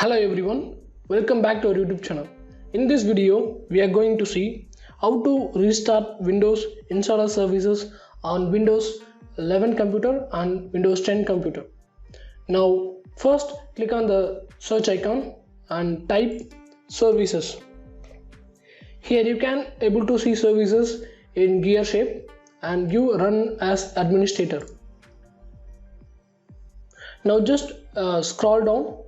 Hello everyone, welcome back to our YouTube channel. In this video, we are going to see how to restart Windows installer services on Windows 11 computer and Windows 10 computer. Now, first click on the search icon and type services. Here you can able to see services in gear shape and you run as administrator. Now just scroll down.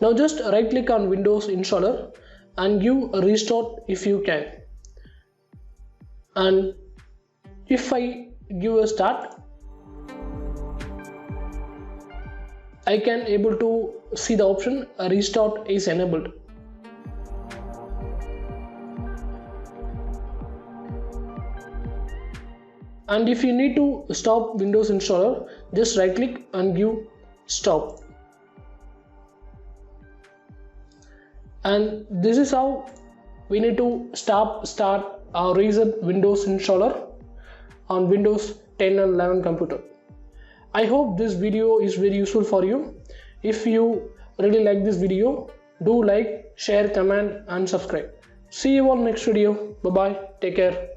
Now just right click on Windows installer and give a restart if you can. And if I give a start, I can able to see the option restart is enabled. And if you need to stop Windows installer, just right click and give stop. And this is how we need to start or reset Windows installer on Windows 10 and 11 computer. I hope this video is very useful for you. If you really like this video, do like, share, comment and subscribe. See you all next video. Bye bye. Take care.